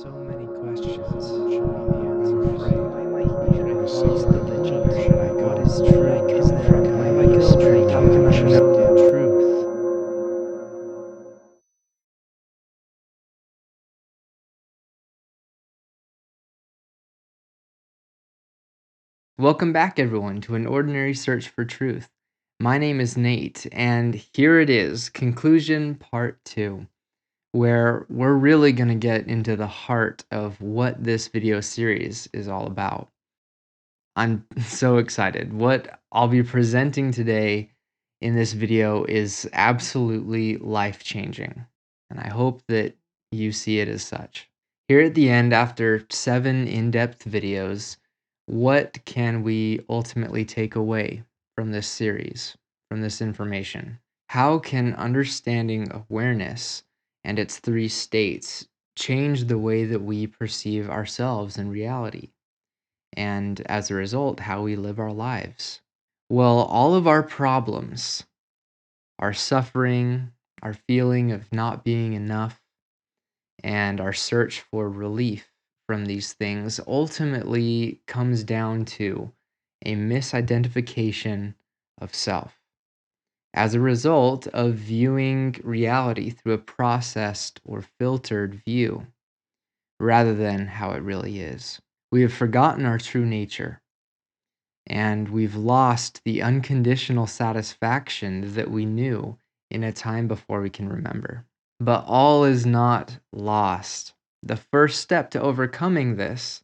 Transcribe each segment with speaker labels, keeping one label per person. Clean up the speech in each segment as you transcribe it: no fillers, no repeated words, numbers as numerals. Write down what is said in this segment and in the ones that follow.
Speaker 1: so many questions. I'm afraid. Should I follow religion or should I go? What is true? Is there a way? How can I understand truth?
Speaker 2: Welcome back, everyone, to An Ordinary Search for Truth. My name is Nate, and here it is, conclusion part 2, where we're really going to get into the heart of what this video series is all about. I'm so excited. What I'll be presenting today in this video is absolutely life-changing, and I hope that you see it as such. Here at the end, after 7 in-depth videos, what can we ultimately take away from this series, from this information? How can understanding awareness and its 3 states change the way that we perceive ourselves in reality? And as a result, how we live our lives? Well, all of our problems, our suffering, our feeling of not being enough, and our search for relief from these things ultimately comes down to a misidentification of self as a result of viewing reality through a processed or filtered view rather than how it really is. We have forgotten our true nature, and we've lost the unconditional satisfaction that we knew in a time before we can remember. But all is not lost. The first step to overcoming this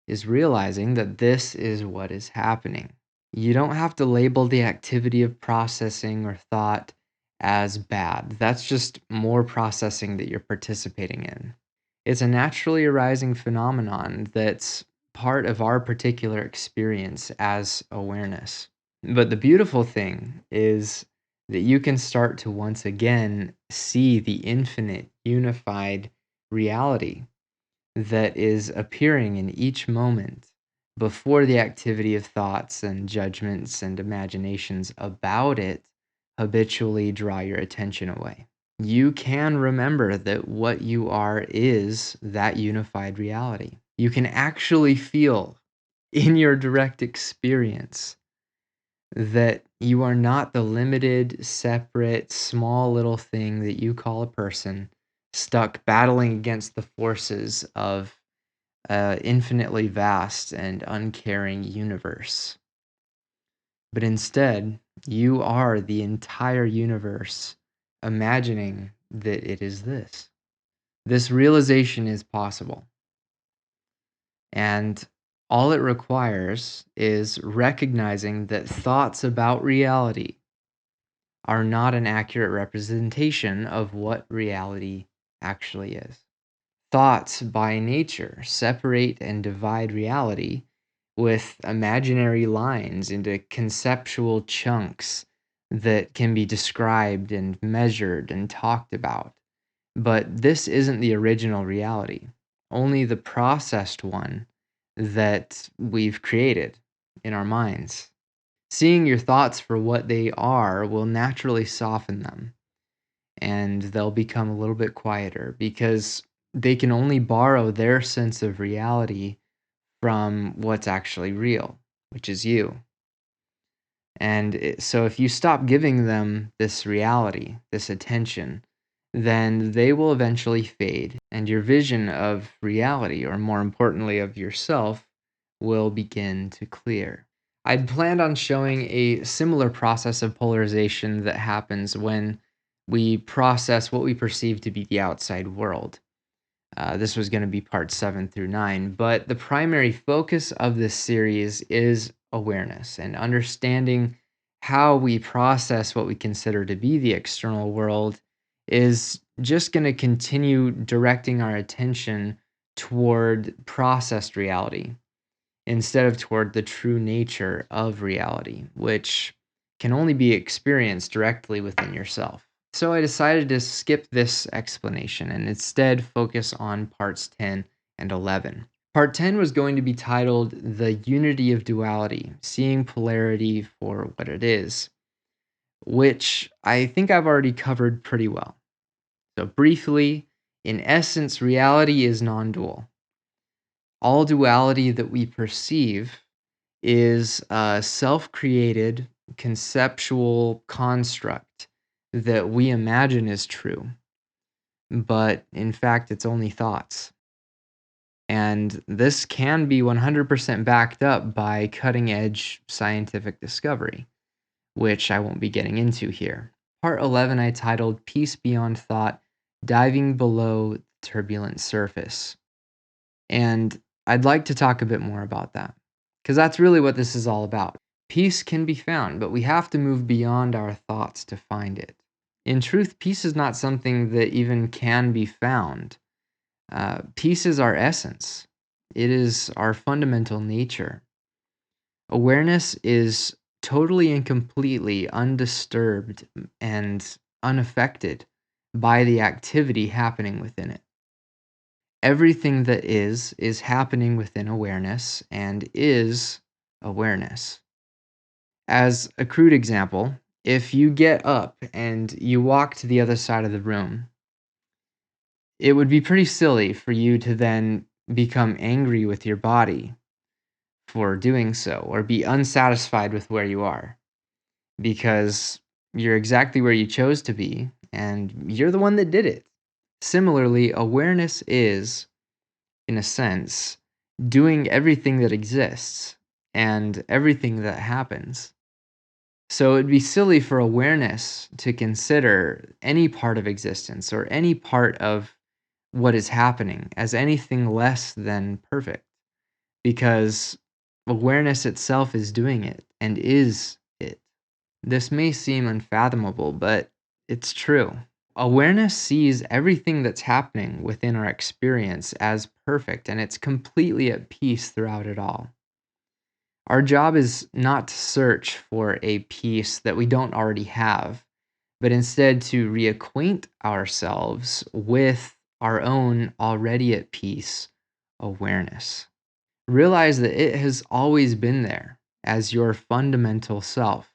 Speaker 2: is realizing that this is what is happening. You don't have to label the activity of processing or thought as bad. That's just more processing that you're participating in. It's a naturally arising phenomenon that's part of our particular experience as awareness. But the beautiful thing is that you can start to once again see the infinite, unified reality that is appearing in each moment before the activity of thoughts and judgments and imaginations about it habitually draw your attention away. You can remember that what you are is that unified reality. You can actually feel in your direct experience that you are not the limited, separate, small little thing that you call a person stuck battling against the forces of infinitely vast and uncaring universe. But instead, you are the entire universe imagining that it is this. This realization is possible. And all it requires is recognizing that thoughts about reality are not an accurate representation of what reality actually is. Thoughts, by nature, separate and divide reality with imaginary lines into conceptual chunks that can be described and measured and talked about. But this isn't the original reality, only the processed one that we've created in our minds. Seeing your thoughts for what they are will naturally soften them, and they'll become a little bit quieter because they can only borrow their sense of reality from what's actually real, which is you. And so if you stop giving them this reality, this attention, then they will eventually fade, and your vision of reality, or more importantly, of yourself, will begin to clear. I'd planned on showing a similar process of polarization that happens when we process what we perceive to be the outside world. This was going to be part 7 through 9, but the primary focus of this series is awareness and understanding how we process what we consider to be the external world is just going to continue directing our attention toward processed reality instead of toward the true nature of reality, which can only be experienced directly within yourself. So I decided to skip this explanation and instead focus on parts 10 and 11. Part 10 was going to be titled The Unity of Duality, Seeing Polarity for What It Is, which I think I've already covered pretty well. So briefly, In essence, reality is non-dual. All duality that we perceive is a self-created conceptual construct that we imagine is true, but in fact, it's only thoughts. And this can be 100% backed up by cutting edge scientific discovery, which I won't be getting into here. Part 11 I titled Peace Beyond Thought, Diving Below the Turbulent Surface. And I'd like to talk a bit more about that, because that's really what this is all about. Peace can be found, but we have to move beyond our thoughts to find it. In truth, peace is not something that even can be found. Peace is our essence. It is our fundamental nature. Awareness is totally and completely undisturbed and unaffected by the activity happening within it. Everything that is happening within awareness and is awareness. As a crude example, if you get up and you walk to the other side of the room, it would be pretty silly for you to then become angry with your body for doing so or be unsatisfied with where you are, because you're exactly where you chose to be and you're the one that did it. Similarly, awareness is, in a sense, doing everything that exists and everything that happens. So it'd be silly for awareness to consider any part of existence or any part of what is happening as anything less than perfect, because awareness itself is doing it and is it. This may seem unfathomable, but it's true. Awareness sees everything that's happening within our experience as perfect, and it's completely at peace throughout it all. Our job is not to search for a peace that we don't already have, but instead to reacquaint ourselves with our own already at peace awareness. Realize that it has always been there as your fundamental self,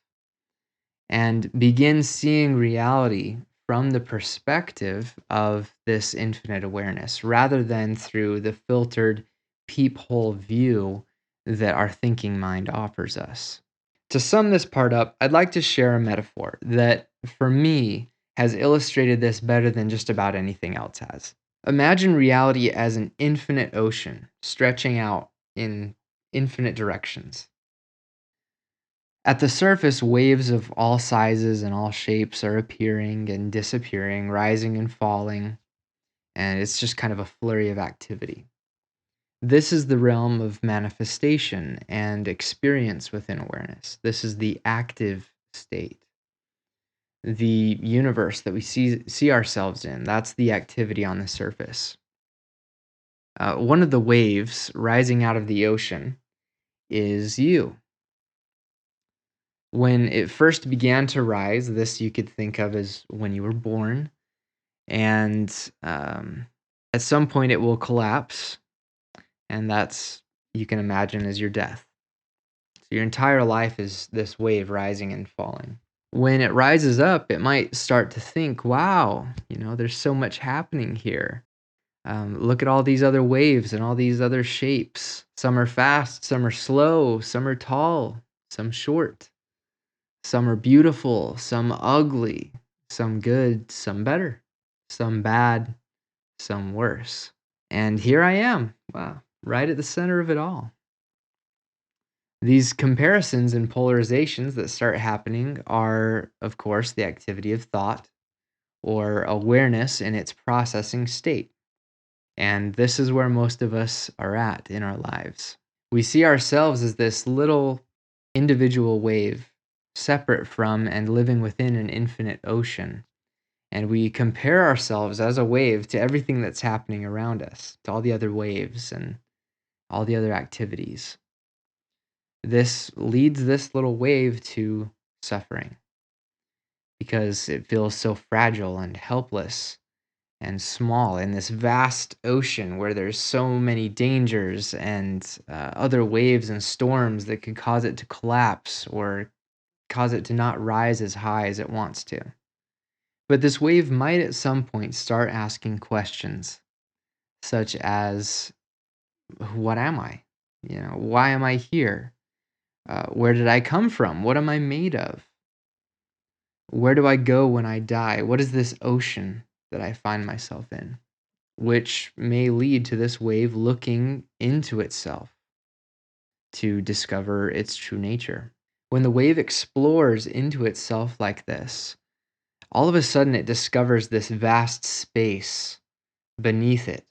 Speaker 2: and begin seeing reality from the perspective of this infinite awareness rather than through the filtered peephole view that our thinking mind offers us. To sum this part up, I'd like to share a metaphor that, for me, has illustrated this better than just about anything else has. Imagine reality as an infinite ocean stretching out in infinite directions. At the surface, waves of all sizes and all shapes are appearing and disappearing, rising and falling, and it's just kind of a flurry of activity. This is the realm of manifestation and experience within awareness. This is the active state. The universe that we see ourselves in, that's the activity on the surface. One of the waves rising out of the ocean is you. When it first began to rise, this you could think of as when you were born, and at some point it will collapse, and that's, you can imagine, as your death. So your entire life is this wave rising and falling. When it rises up, it might start to think, wow, there's so much happening here. Look at all these other waves and all these other shapes. Some are fast, some are slow, some are tall, some short. Some are beautiful, some ugly, some good, some better, some bad, some worse. And here I am, wow, right at the center of it all. These comparisons and polarizations that start happening are, of course, the activity of thought or awareness in its processing state. And this is where most of us are at in our lives. We see ourselves as this little individual wave, separate from and living within an infinite ocean. And we compare ourselves as a wave to everything that's happening around us, to all the other waves and all the other activities. This leads this little wave to suffering because it feels so fragile and helpless and small in this vast ocean where there's so many dangers and other waves and storms that could cause it to collapse or cause it to not rise as high as it wants to. But this wave might at some point start asking questions such as, what am I? Why am I here? Where did I come from? What am I made of? Where do I go when I die? What is this ocean that I find myself in? Which may lead to this wave looking into itself to discover its true nature. When the wave explores into itself like this, all of a sudden it discovers this vast space beneath it.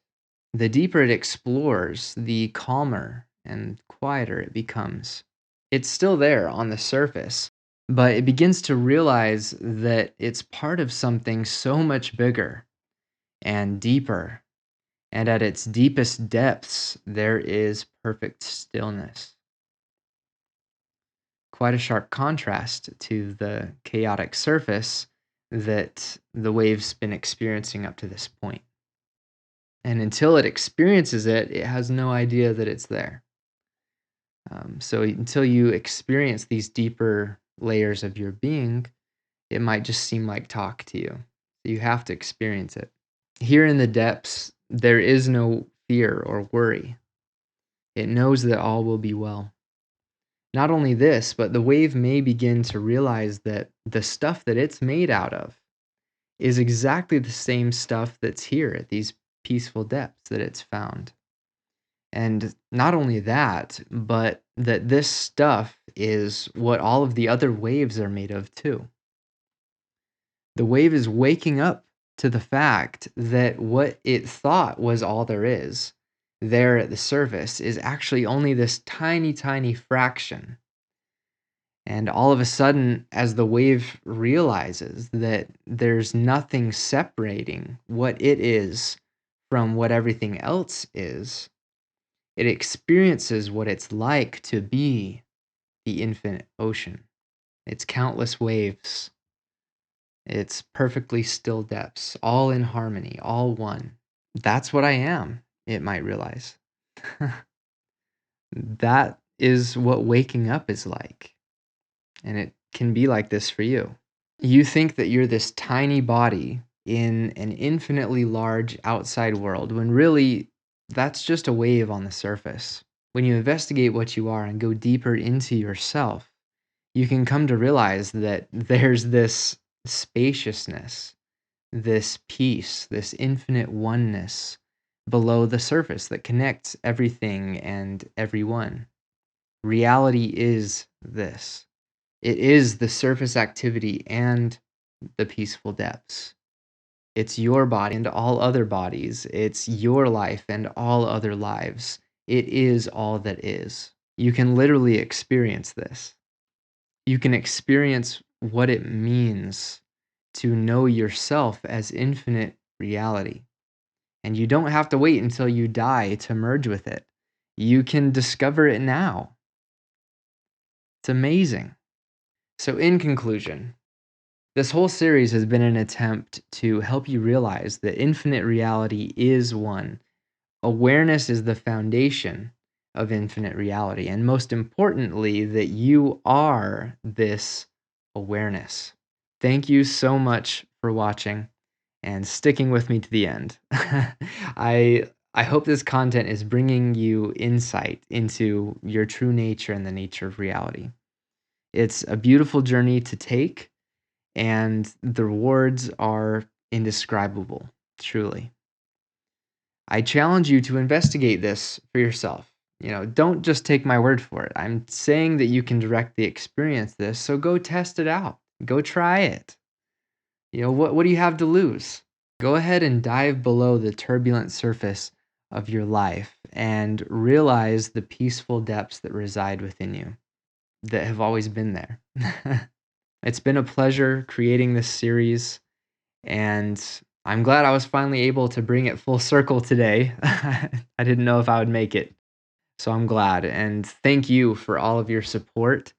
Speaker 2: The deeper it explores, the calmer and quieter it becomes. It's still there on the surface, but it begins to realize that it's part of something so much bigger and deeper. And at its deepest depths, there is perfect stillness. Quite a sharp contrast to the chaotic surface that the wave's been experiencing up to this point. And until it experiences it, it has no idea that it's there. So until you experience these deeper layers of your being, it might just seem like talk to you. You have to experience it. Here in the depths, there is no fear or worry. It knows that all will be well. Not only this, but the wave may begin to realize that the stuff that it's made out of is exactly the same stuff that's here at these peaceful depths that it's found. And not only that, but that this stuff is what all of the other waves are made of too. The wave is waking up to the fact that what it thought was all there is there at the surface is actually only this tiny, tiny fraction. And all of a sudden, as the wave realizes that there's nothing separating what it is from what everything else is, it experiences what it's like to be the infinite ocean. Its countless waves, its perfectly still depths, all in harmony, all one. That's what I am, it might realize. That is what waking up is like. And it can be like this for you. You think that you're this tiny body in an infinitely large outside world when really that's just a wave on the surface. When you investigate what you are and go deeper into yourself, you can come to realize that there's this spaciousness, this peace, this infinite oneness below the surface that connects everything and everyone. Reality is this. It is the surface activity and the peaceful depths. It's your body and all other bodies. It's your life and all other lives. It is all that is. You can literally experience this. You can experience what it means to know yourself as infinite reality. And you don't have to wait until you die to merge with it. You can discover it now. It's amazing. So, in conclusion, this whole series has been an attempt to help you realize that infinite reality is one. Awareness is the foundation of infinite reality. And most importantly, that you are this awareness. Thank you so much for watching and sticking with me to the end. I hope this content is bringing you insight into your true nature and the nature of reality. It's a beautiful journey to take, and the rewards are indescribable, truly. I challenge you to investigate this for yourself. Don't just take my word for it. I'm saying that you can directly experience this, so go test it out. Go try it. What do you have to lose? Go ahead and dive below the turbulent surface of your life and realize the peaceful depths that reside within you that have always been there. It's been a pleasure creating this series, and I'm glad I was finally able to bring it full circle today. I didn't know if I would make it, so I'm glad. And thank you for all of your support.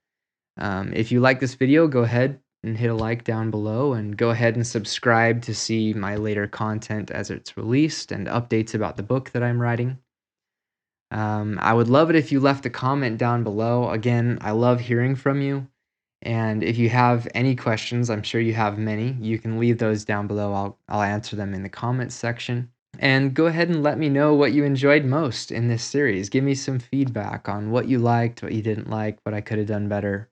Speaker 2: If you like this video, go ahead and hit a like down below, and go ahead and subscribe to see my later content as it's released and updates about the book that I'm writing. I would love it if you left a comment down below. Again, I love hearing from you, And if you have any questions, I'm sure you have many, you can leave those down below. I'll answer them in the comments section. And go ahead and let me know what you enjoyed most in this series. Give me some feedback on what you liked, what you didn't like, what I could have done better.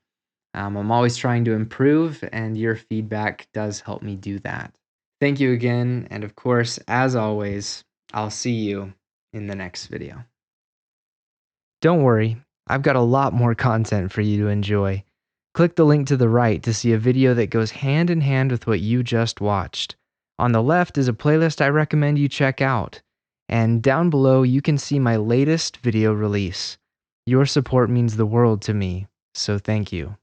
Speaker 2: I'm always trying to improve, and your feedback does help me do that. Thank you again, and of course, as always, I'll see you in the next video. Don't worry, I've got a lot more content for you to enjoy. Click the link to the right to see a video that goes hand in hand with what you just watched. On the left is a playlist I recommend you check out. And down below, you can see my latest video release. Your support means the world to me, so thank you.